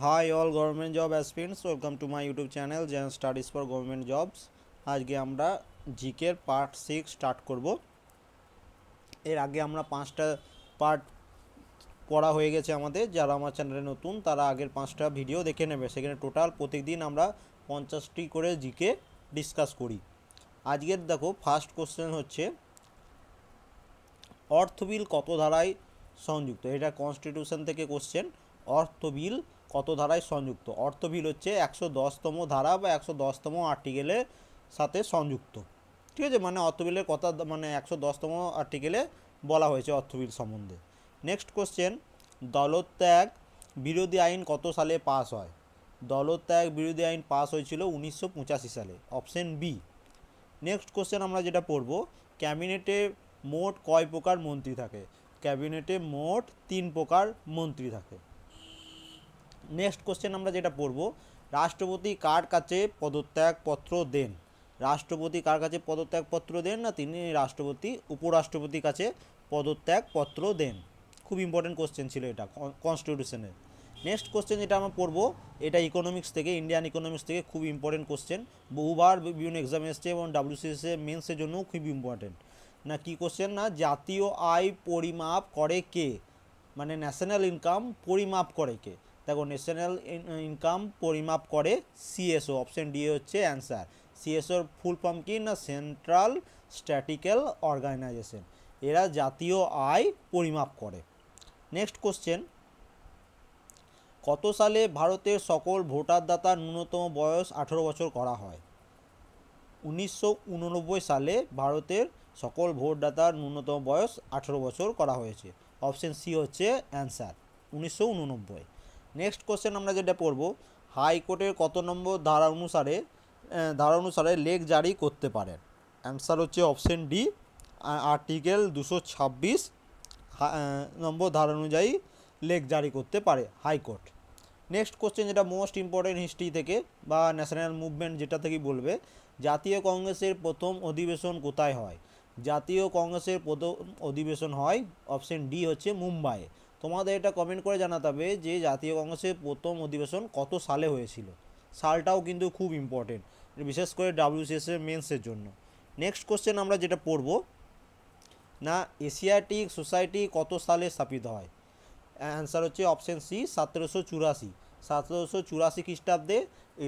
High all government job aspirants, welcome to my YouTube channel Gen Studies for government jobs. আজকে আমরা জিকের part 6 start করব। এর আগে আমরা 5টা পার্ট পড়া হয়ে গেছে আমাদের। যারা আমার চ্যানেলে নতুন তারা আগের 5টা ভিডিও দেখে নেবে। সেখানে টোটাল প্রত্যেকদিন আমরা 50টি করে জিকে ডিসকাস করি। আজকের দেখো ফার্স্ট কোশ্চেন হচ্ছে অর্থ বিল কত ধারায় সংযুক্ত। এটা কনস্টিটিউশন থেকে কোশ্চেন। অর্থ বিল কত ধারায় সংযুক্ত? অর্থ বিল হচ্ছে 110তম ধারা বা 110তম আর্টিকেলের সাথে সংযুক্ত। ঠিক আছে, মানে অর্থ বিলের কথা মানে 110তম আর্টিকেলে বলা হয়েছে অর্থ বিল সম্বন্ধে। নেক্সট কোশ্চেন, দলত্যাগ বিরোধী আইন কত সালে পাস হয়? দলত্যাগ বিরোধী আইন পাস হয়েছিল 1985 সালে, অপশন বি। নেক্সট কোশ্চেন আমরা যেটা পড়ব, ক্যাবিনেটে মোট কয় প্রকার মন্ত্রী থাকে? ক্যাবিনেটে মোট 3 প্রকার মন্ত্রী থাকে। নেক্সট কোশ্চেন আমরা যেটা পড়ব, রাষ্ট্রপতি কার কাছে পদত্যাগপত্র দেন? রাষ্ট্রপতি কার কাছে পদত্যাগপত্র দেন? না, তিনি রাষ্ট্রপতি উপরাষ্ট্রপতির কাছে পদত্যাগপত্র দেন। খুব ইম্পর্টেন্ট কোশ্চেন ছিল এটা কনস্টিটিউশনের। নেক্সট কোশ্চেন যেটা আমরা পড়বো, এটা ইকোনমিক্স থেকে, ইন্ডিয়ান ইকোনমিক্স থেকে খুব ইম্পর্টেন্ট কোশ্চেন। বহুবার বিভিন্ন এক্সাম এসছে এবং ডাব্লিউসিএসএ মেন্সের জন্যও খুব ইম্পর্টেন্ট। না কি কোশ্চেন, না জাতীয় আয় পরিমাপ করে কে? মানে ন্যাশনাল ইনকাম পরিমাপ করে কে? দেখো, ন্যাশনাল ইনকাম পরিমাপ করে সিএসও, অপশন ডি হচ্ছে অ্যান্সার। সিএসওর ফুল ফর্ম কি? না সেন্ট্রাল স্ট্যাটিক্যাল অর্গানাইজেশন। এরা জাতীয় আয় পরিমাপ করে। নেক্সট কোশ্চেন, কত সালে ভারতের সকল ভোটারদাতার ন্যূনতম বয়স 18 বছর করা হয়? 1989 সালে ভারতের সকল ভোটদাতার ন্যূনতম বয়স 18 বছর করা হয়েছে। অপশন সি হচ্ছে অ্যান্সার, 1989। নেক্সট কোশ্চেন আমরা যেটা পড়ব, হাইকোর্টের কত নম্বর ধারা অনুসারে লেখ জারি করতে পারেন? অ্যান্সার হচ্ছে অপশন ডি, আর্টিকেল 226 নম্বর ধারা অনুযায়ী লেখ জারি করতে পারে হাইকোর্ট। নেক্সট কোশ্চেন যেটা মোস্ট ইম্পর্টেন্ট হিস্ট্রি থেকে বা ন্যাশনাল মুভমেন্ট যেটা থেকে বলবে, জাতীয় কংগ্রেসের প্রথম অধিবেশন কোথায় হয়? জাতীয় কংগ্রেসের প্রথম অধিবেশন হয়, অপশন ডি হচ্ছে মুম্বাইয়ে। তোমাদের এটা কমেন্ট করে জানাতে হবে যে জাতীয় কংগ্রেসের প্রথম অধিবেশন কত সালে হয়েছিল। সালটাও কিন্তু খুব ইম্পর্টেন্ট, বিশেষ করে ডাব্লিউসিএসএ মেন্সের জন্য। নেক্সট কোশ্চেন আমরা যেটা পড়ব, না এশিয়াটিক সোসাইটি কত সালে স্থাপিত হয়? অ্যান্সার হচ্ছে অপশন সি, 1784। 1784 খ্রিস্টাব্দে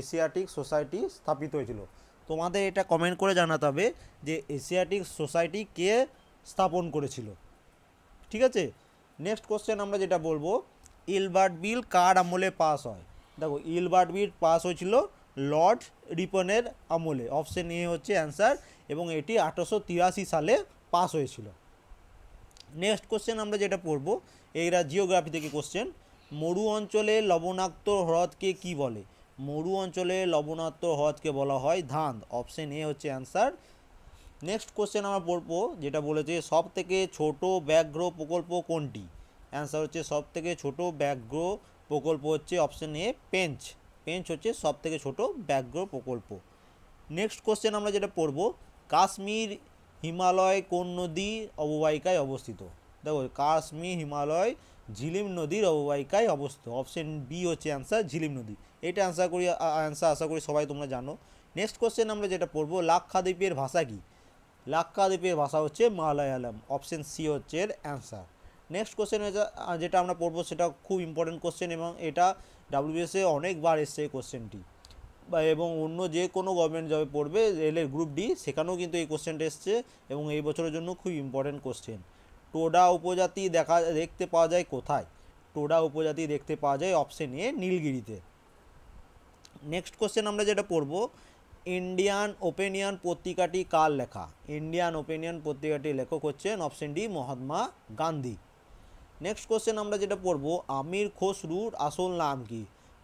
এশিয়াটিক সোসাইটি স্থাপিত হয়েছিল। তোমাদের এটা কমেন্ট করে জানাতে হবে যে এশিয়াটিক সোসাইটি কে স্থাপন করেছিল। ঠিক আছে। নেক্সট কোশ্চেন আমরা যেটা বলবো, ইলবার্ট বিল কার আমলে পাস হয়? দেখো, ইলবার্ট বিল পাস হয়েছিল লর্ড রিপনের আমলে, অপশন এ হচ্ছে অ্যান্সার, এবং এটি 1883 সালে পাস হয়েছিল। নেক্সট কোশ্চেন আমরা যেটা পড়বো, এইরা জিওগ্রাফি থেকে কোশ্চেন, মরু অঞ্চলে লবণাক্ত হ্রদকে কি বলে? মরু অঞ্চলে লবণাক্ত হ্রদকে বলা হয় ধান, অপশন এ হচ্ছে অ্যান্সার। নেক্সট কোশ্চেন আমরা পড়বো, যেটা বলেছে সব থেকে ছোট ব্যাঘ্র প্রকল্প কোনটি? অ্যান্সার হচ্ছে সব থেকে ছোট ব্যাঘ্র প্রকল্প হচ্ছে অপশন এ পেঞ্চ। পেঞ্চ হচ্ছে সব থেকে ছোট ব্যাঘ্র প্রকল্প। নেক্সট কোশ্চেন আমরা যেটা পড়বো, কাশ্মীর হিমালয় কোন নদী অববাহিকায় অবস্থিত? দেখো, কাশ্মীর হিমালয় ঝিলিম নদীর অববাহিকায় অবস্থিত, অপশন বি হচ্ছে অ্যান্সার, ঝিলিম নদী। এটা অ্যান্সার আশা করি সবাই তোমরা জানো। নেক্সট কোশ্চেন আমরা যেটা পড়বো, লাক্ষাদ্বীপের ভাষা কি? লাক্ষাদ্বীপের ভাষা হচ্ছে মালায়ালাম, অপশন সি হচ্ছে এর অ্যান্সার। নেক্সট কোশ্চেন যেটা আমরা পড়বো সেটা খুব ইম্পর্টেন্ট কোশ্চেন, এবং এটা ডাব্লিউবিএসএ অনেকবার এসছে এই কোশ্চেনটি, বা এবং অন্য যে কোনো গভর্নমেন্ট জবে পড়বে, রেলের গ্রুপ ডি, সেখানেও কিন্তু এই কোশ্চেনটা এসছে এবং এই বছরের জন্য খুব ইম্পর্টেন্ট কোশ্চেন। টোডা উপজাতি দেখতে পাওয়া যায় কোথায়? টোডা উপজাতি দেখতে পাওয়া যায় অপশন এ, নীলগিরিতে। নেক্সট কোশ্চেন আমরা যেটা পড়ব, ইন্ডিয়ান ওপিনিয়ন পত্রিকাটি কার লেখা? ইন্ডিয়ান ওপিনিয়ন পত্রিকাটির লেখক হচ্ছেন option D, Mahatma Gandhi. Next question আমরা যেটা পড়ব, আমির খসরুর আসল নাম কি?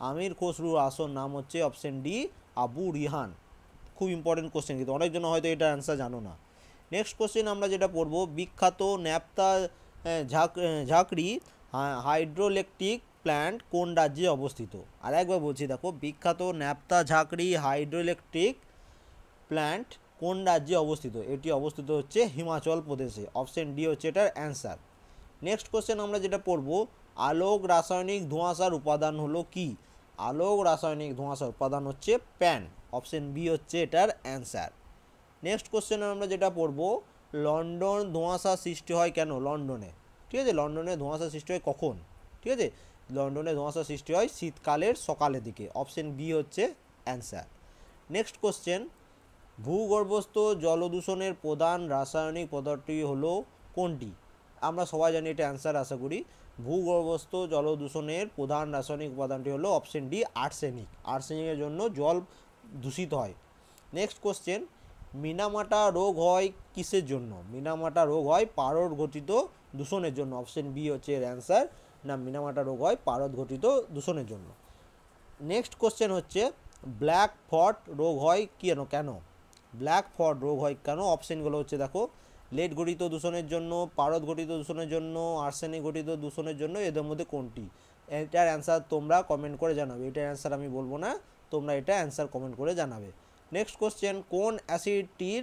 আমির খসরুর আসল নাম হচ্ছে অপশন ডি, আবু রিহান। খুব ইম্পর্টেন্ট কোশ্চেন, কিন্তু অনেকজন হয়তো এটা অ্যান্সার জানো না। নেক্সট কোশ্চেন আমরা যেটা পড়ব, বিখ্যাত ন্যাপতা ঝাঁকড়ি হাইড্রোইলেকট্রিক প্ল্যান্ট কোন রাজ্যে অবস্থিত? আর একবার বলছি, দেখো, বিখ্যাত ন্যাপতা ঝাঁকড়ি হাইড্রোইলেকট্রিক প্ল্যান্ট কোন রাজ্যে অবস্থিত? এটি অবস্থিত হচ্ছে হিমাচল প্রদেশে, অপশন ডি হচ্ছে এটার অ্যান্সার। নেক্সট কোশ্চেন আমরা যেটা পড়ব, আলোক রাসায়নিক ধোঁয়াশার উপাদান হলো কি? আলোক রাসায়নিক ধোঁয়াশা উপাদান হচ্ছে প্যান। অপশন বি হচ্ছে এটার অ্যান্সার। নেক্সট কোশ্চেন আমরা যেটা পড়ব, লন্ডন ধোঁয়াশা সৃষ্টি হয় কেন? লন্ডনে, ঠিক আছে, লন্ডনে ধোঁয়াশা সৃষ্টি হয় কখন? ঠিক আছে, লন্ডনে ধোঁয়াশা সৃষ্টি হয় শীতকালের সকালের দিকে। অপশন বি হচ্ছে অ্যান্সার। নেক্সট কোশ্চেন, ভূগর্ভস্থ জলদূষণের প্রধান রাসায়নিক পদার্থটি হলো কোনটি? আমরা সবাই জানি এটা অ্যান্সার আশা করি। ভূগর্ভস্থ জলদূষণের প্রধান রাসায়নিক উপাদানটি হলো অপশন ডি আর্সেনিক। আর্সেনিকের জন্য জল দূষিত হয়। নেক্সট কোশ্চেন, মিনামাটা রোগ হয় কিসের জন্য? মিনামাটা রোগ হয় পারদ ঘটিত দূষণের জন্য। অপশন বি হচ্ছে এর অ্যান্সার, না মিনামাটা রোগ হয় পারদ ঘটিত দূষণের জন্য। নেক্সট কোশ্চেন হচ্ছে, ব্ল্যাক ফট রোগ হয় কেন? ব্ল্যাক ফট রোগ হয় কেন? অপশানগুলো হচ্ছে দেখো, লেড ঘটিত দূষণের জন্য, পারদ ঘটিত দূষণের জন্য, আর্সেনিক ঘটিত দূষণের জন্য, এদের মধ্যে কোনটি? এটার অ্যান্সার তোমরা কমেন্ট করে জানাবে। এটার অ্যান্সার আমি বলবো না, তোমরা এটা অ্যান্সার কমেন্ট করে জানাবে। নেক্সট কোশ্চেন, কোন অ্যাসিডটির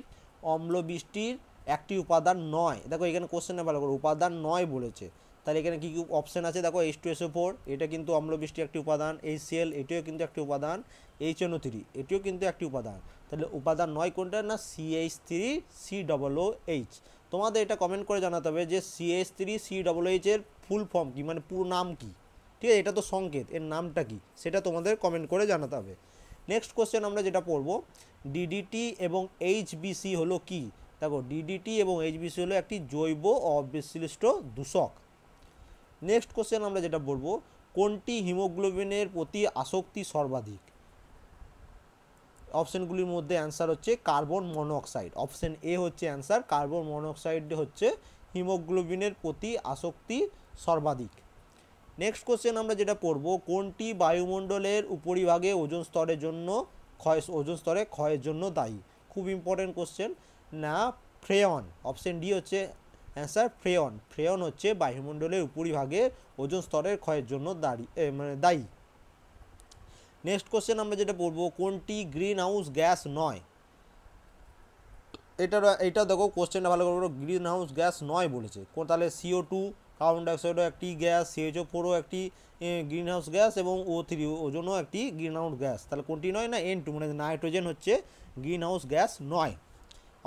অম্ল বৃষ্টির একটি উপাদান নয়? দেখো এখানে কোশ্চেনে ভালো করে উপাদান নয় বলেছে, তাহলে এখানে কী কী অপশান আছে দেখো, H2SO4 এটা কিন্তু অম্ল বৃষ্টির একটি উপাদান, HCl এটিও কিন্তু একটি উপাদান, HNO3 এটিও কিন্তু একটি উপাদান। তাহলে উপাদান নয় কোনটা? না CH3COOH। তোমাদের এটা কমেন্ট করে জানাতে হবে যে CH3COOH এর ফুল ফর্ম কি, মানে পুরো নাম কি? ঠিক আছে, এটা তো সংকেত, এর নামটা কি সেটা তোমাদের কমেন্ট করে জানাতে হবে। নেক্সট কোশ্চেন আমরা যেটা পড়ব, ডিডিটি এবং HBC হলো কি? দেখো ডিডিটি এবং HBC হলো একটি জৈব অবিশ্লিষ্ট দূষক। নেক্সট কোশ্চেন আমরা যেটা বলবো, কোনটি হিমোগ্লোবিনের প্রতি আসক্তি সর্বাধিক? অপশানগুলির মধ্যে অ্যান্সার হচ্ছে কার্বন মনোঅক্সাইড। অপশান এ হচ্ছে অ্যান্সার, কার্বন মনোঅক্সাইড হচ্ছে হিমোগ্লোবিনের প্রতি আসক্তি সর্বাধিক। নেক্সট কোশ্চেন আমরা যেটা পড়ব, কোনটি বায়ুমণ্ডলের উপরিভাগে ওজোন স্তরে ক্ষয়ের জন্য দায়ী? খুব ইম্পর্টেন্ট কোশ্চেন, না ফ্রেয়ন। অপশান ডি হচ্ছে অ্যান্সার, ফ্রেয়ন। ফ্রেয়ন হচ্ছে বায়ুমণ্ডলের উপরিভাগে ওজোন স্তরের ক্ষয়ের জন্য দায়ী। নেক্সট কোশ্চেন আমরা যেটা পড়ব, কোনটি গ্রিন হাউস গ্যাস নয়? এটা দেখো কোশ্চেনটা ভালো করে, গ্রিন হাউস গ্যাস নয় বলেছে। তাহলে CO2 কার্বন ডাইঅক্সাইডও একটি গ্যাস, CHO4ও একটি গ্রিন হাউস গ্যাস, এবং O3 ওজনও একটি গ্রিন হাউস গ্যাস। তাহলে কোনটি নয়? না N2 মানে নাইট্রোজেন হচ্ছে গ্রিন হাউস গ্যাস নয়।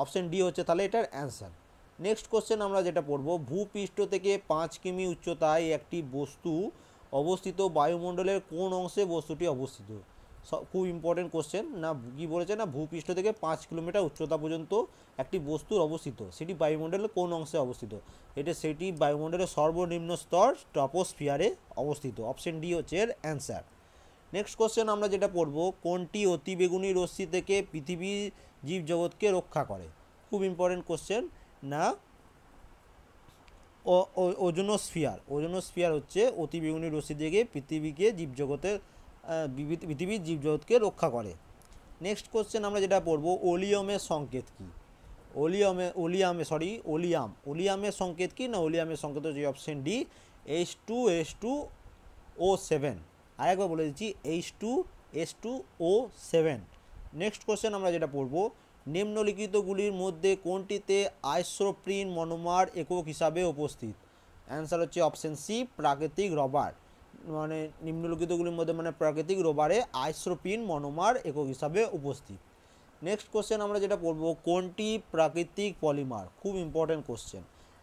অপশান ডি হচ্ছে তাহলে এটার অ্যান্সার। নেক্সট কোশ্চেন আমরা যেটা পড়ব, ভূপৃষ্ঠ থেকে 5 কিমি উচ্চতায় একটি বস্তু অবস্থিত, বায়ুমণ্ডলের কোন অংশে বস্তুটি অবস্থিত? খুব ইম্পর্টেন্ট কোশ্চেন, না কি বলেছে, না ভূপৃষ্ঠ থেকে 5 কিলোমিটার উচ্চতা পর্যন্ত একটি বস্তুর অবস্থিত, সেটি বায়ুমণ্ডলের কোন অংশে অবস্থিত? সেটি বায়ুমণ্ডলের সর্বনিম্ন স্তর ট্রপোস্ফিয়ারে অবস্থিত। অপশন ডি হচ্ছে এর অ্যান্সার। নেক্সট কোশ্চেন আমরা যেটা পড়ব, কোনটি অতিবেগুনি রশ্মি থেকে পৃথিবীর জীবজগৎকে রক্ষা করে? খুব ইম্পর্টেন্ট কোশ্চেন, না ওজোনোস্ফিয়ার। ওজোনোস্ফিয়ার হচ্ছে অতিবেগুনি রশ্মি থেকে পৃথিবীর জীবজগৎকে রক্ষা করে। নেক্সট কোশ্চেন আমরা যেটা পড়ব, ওলিয়ামের সংকেত কি? ওলিয়ামের সংকেত কি? না ওলিয়ামের সংকেত হচ্ছে অপশন ডি H2S2O7। আরেকবার বলে দিচ্ছি H2S2O7। নেক্সট কোশ্চেন আমরা যেটা পড়ব, নিম্নলিখিতগুলির মধ্যে কোনটিতে আইসোপ্রিন মনোমার একক হিসাবে উপস্থিত? অ্যান্সার হচ্ছে অপশন সি প্রাকৃতিক রবার। মানে নিম্নলিখিতগুলির মধ্যে মানে প্রাকৃতিক রবারে আইসোপ্রিন মনোমার একক হিসাবে উপস্থিত। নেক্সট কোশ্চেন আমরা যেটা পড়ব, কোনটি প্রাকৃতিক পলিমার? খুব ইম্পর্টেন্ট কোশ্চেন,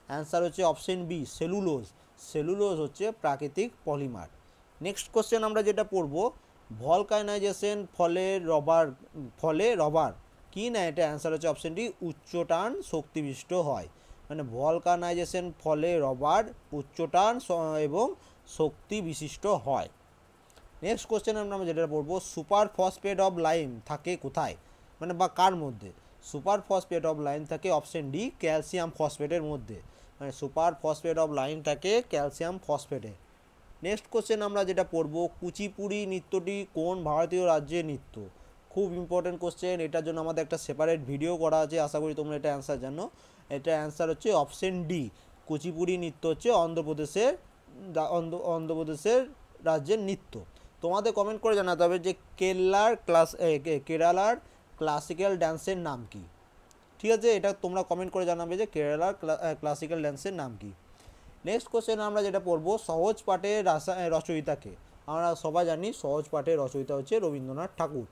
অ্যান্সার হচ্ছে অপশন বি সেলুলোজ। সেলুলোজ হচ্ছে প্রাকৃতিক পলিমার। নেক্সট কোশ্চেন আমরা যেটা পড়ব, ভলকানাইজেশন ফলে রবার কি? না এটা অ্যান্সার হচ্ছে অপশন ডি উচ্চটান শক্তিবিষ্ট হয়। মানে ভলকানাইজেশন ফলে রবার উচ্চটান এবং শক্তি বিশিষ্ট হয়। নেক্সট কোশ্চেন আমরা যেটা পড়বো, সুপার ফসফেট অফ লাইম থাকে কোথায়? মানে বা কার মধ্যে? সুপার ফসফেট অফ লাইম থাকে অপশন ডি ক্যালসিয়াম ফসফেটের মধ্যে। মানে সুপার ফসফেট অফ লাইম থাকে ক্যালসিয়াম ফসফেটে। নেক্সট কোশ্চেন আমরা যেটা পড়বো, কুচিপুড়ি নৃত্যটি কোন ভারতীয় রাজ্যের নৃত্য? খুব ইম্পর্টেন্ট কোশ্চেন, এটার জন্য আমাদের একটা সেপারেট ভিডিও করা আছে, আশা করি তোমরা এটা অ্যান্সার জানো। এটা অ্যান্সার হচ্ছে অপশন ডি, কুচিপুড়ি নৃত্য হচ্ছে অন্ধ্রপ্রদেশের রাজ্যের নৃত্য। তোমাদের কমেন্ট করে জানাতে হবে যে কেরালার ক্লাসিক্যাল ডান্সের নাম কি? ঠিক আছে, এটা তোমরা কমেন্ট করে জানাবে যে কেরালার ক্লাসিক্যাল ডান্সের নাম কি। নেক্সট কোশ্চেন আমরা যেটা পড়বো, সহজ পাঠের রচয়িতাকে? আমরা সবাই জানি সহজ পাঠের রচয়িতা হচ্ছে রবীন্দ্রনাথ ঠাকুর।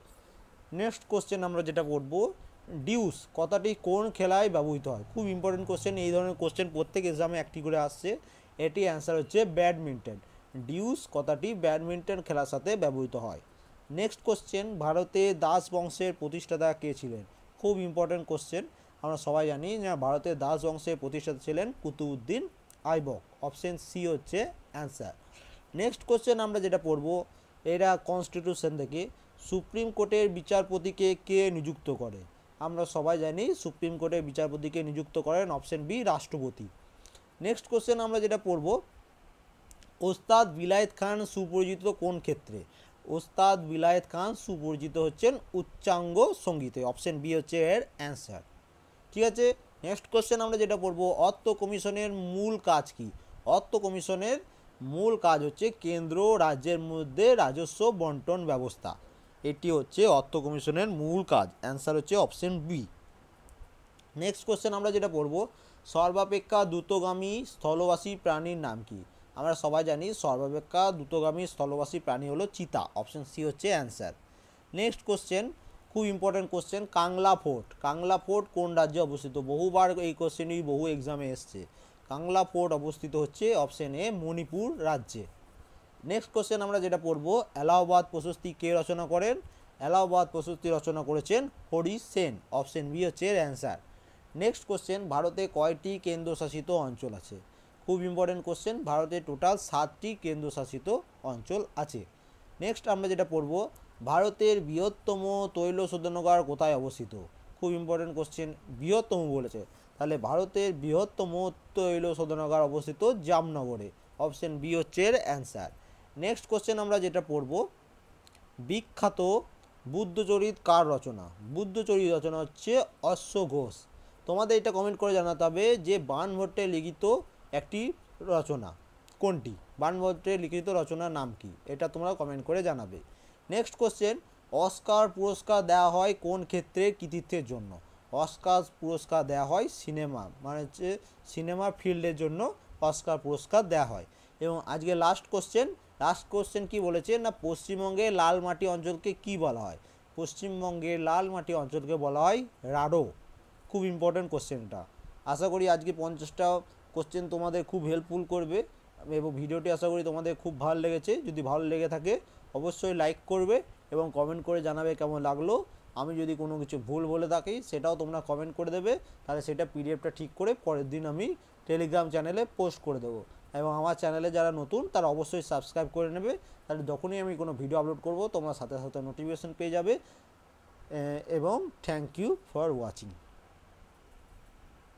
নেক্সট কোশ্চেন আমরা যেটা পড়ব, ডিউস কথাটি কোন খেলায় ব্যবহৃত হয়? খুব ইম্পর্টেন্ট কোশ্চেন, এই ধরনের কোশ্চেন প্রত্যেক এক্সামে একটি করে আসছে। এটি অ্যান্সার হচ্ছে ব্যাডমিন্টন। ডিউস কথাটি ব্যাডমিন্টন খেলার সাথে ব্যবহৃত হয়। নেক্সট কোশ্চেন, ভারতে দাস বংশের প্রতিষ্ঠাতা কে ছিলেন? খুব ইম্পর্টেন্ট কোশ্চেন, আমরা সবাই জানি যে ভারতের দাস বংশের প্রতিষ্ঠাতা ছিলেন কুতুবউদ্দিন আইবক। অপশন সি হচ্ছে অ্যান্সার। নেক্সট কোশ্চেন আমরা যেটা পড়ব, এরা কনস্টিটিউশন থেকে সুপ্রিম কোর্টের বিচারপতিকে কে নিযুক্ত করে? আমরা সবাই জানি সুপ্রিম কোর্টের বিচারপতিকে নিযুক্ত করেন অপশন বি রাষ্ট্রপতি। নেক্সট কোশ্চেন আমরা যেটা পড়ব, ওস্তাদ বিলায়েত খান সুপরিচিত কোন ক্ষেত্রে? ওস্তাদ বিলায়েত খান সুপরিচিত হচ্ছেন উচ্চাঙ্গ সঙ্গীতে। অপশন বি হচ্ছে এর অ্যান্সার। ঠিক আছে, নেক্সট কোশ্চেন আমরা যেটা পড়বো, অর্থ কমিশনের মূল কাজ কি? অর্থ কমিশনের মূল কাজ হচ্ছে কেন্দ্র রাজ্যের মধ্যে রাজস্ব বন্টন ব্যবস্থা। এটি হচ্ছে অর্থ কমিশনের মূল কাজ। অ্যান্সার হচ্ছে অপশন বি। নেক্সট কোশ্চেন আমরা যেটা পড়বো, সর্বাপেক্ষা দ্রুতগামী স্থলবাসী প্রাণীর নাম কি? আমরা সবাই জানি সর্বাপেক্ষা দ্রুতগামী স্থলবাসী প্রাণী হলো চিতা। অপশন সি হচ্ছে অ্যান্সার। নেক্সট কোশ্চেন, খুব important question, Kangla fort. Kangla fort কোন রাজ্যে অবস্থিত? বহুবার এই কোশ্চেনই বহু এক্সামে এসছে। কাংলা ফোর্ট অবস্থিত হচ্ছে অপশন এ মণিপুর রাজ্যে। নেক্সট কোশ্চেন আমরা যেটা পড়বো, এলাহাবাদ প্রশস্তি কে রচনা করেন? এলাহাবাদ প্রশস্তি রচনা করেছেন হরি সেন। অপশন বি হচ্ছে এর অ্যান্সার। নেক্সট কোশ্চেন, ভারতে কয়টি কেন্দ্রশাসিত অঞ্চল আছে? খুব ইম্পর্টেন্ট কোশ্চেন, ভারতে টোটাল 7টি কেন্দ্রশাসিত অঞ্চল আছে। নেক্সট আমরা যেটা পড়বো, ভারতের বৃহত্তম তৈল শোধনাগার কোথায় অবস্থিত? খুব ইম্পর্টেন্ট কোশ্চেন, বৃহত্তম বলেছে, তাহলে ভারতের বৃহত্তম তৈল শোধনাগার অবস্থিত জামনগরে। অপশন বি হচ্ছে এর অ্যান্সার। নেক্সট কোশ্চেন আমরা যেটা পড়বো, বিখ্যাত বুদ্ধচরিত কার রচনা? বুদ্ধচরিত রচনা হচ্ছে অশ্ব ঘোষ। তোমাদের এটা কমেন্ট করে জানাতে হবে যে বাণভট্টের লিখিত একটি রচনা কোনটি? বাণভট্টের লিখিত রচনার নাম কি? এটা তোমরা কমেন্ট করে জানাবে। নেক্সট কোশ্চেন, অস্কার পুরস্কার দেওয়া হয় কোন ক্ষেত্রে কৃতিত্বের জন্য? অস্কার পুরস্কার দেওয়া হয় সিনেমা, মানে হচ্ছে সিনেমা ফিল্ডের জন্য অস্কার পুরস্কার দেওয়া হয়। এবং আজকে লাস্ট কোশ্চেন কি বলেছে না, পশ্চিমবঙ্গের লাল মাটি অঞ্চলকে কি বলা হয়? পশ্চিমবঙ্গের লাল মাটি অঞ্চলকে বলা হয় রাঢ়। খুব ইম্পর্টেন্ট কোশ্চেনটা। আশা করি আজকে 50টা কোশ্চেন তোমাদের খুব হেল্পফুল করবে এবং ভিডিওটি আশা করি তোমাদের খুব ভালো লেগেছে। যদি ভালো লেগে থাকে অবশ্যই লাইক করবে এবং কমেন্ট করে জানাবে কেমন লাগলো। আমি যদি কোনো কিছু ভুল বলে থাকি সেটাও তোমরা কমেন্ট করে দেবে, তাহলে সেটা পিডিএফটা ঠিক করে পরের দিন আমি টেলিগ্রাম চ্যানেলে পোস্ট করে দেবো। এবং আমার চ্যানেলে যারা নতুন তারা অবশ্যই সাবস্ক্রাইব করে নেবে, তাহলে যখনই আমি কোনো ভিডিও আপলোড করব তোমরা সাথে সাথে নোটিফিকেশন পেয়ে যাবে। এবং থ্যাংক ইউ ফর ওয়াচিং।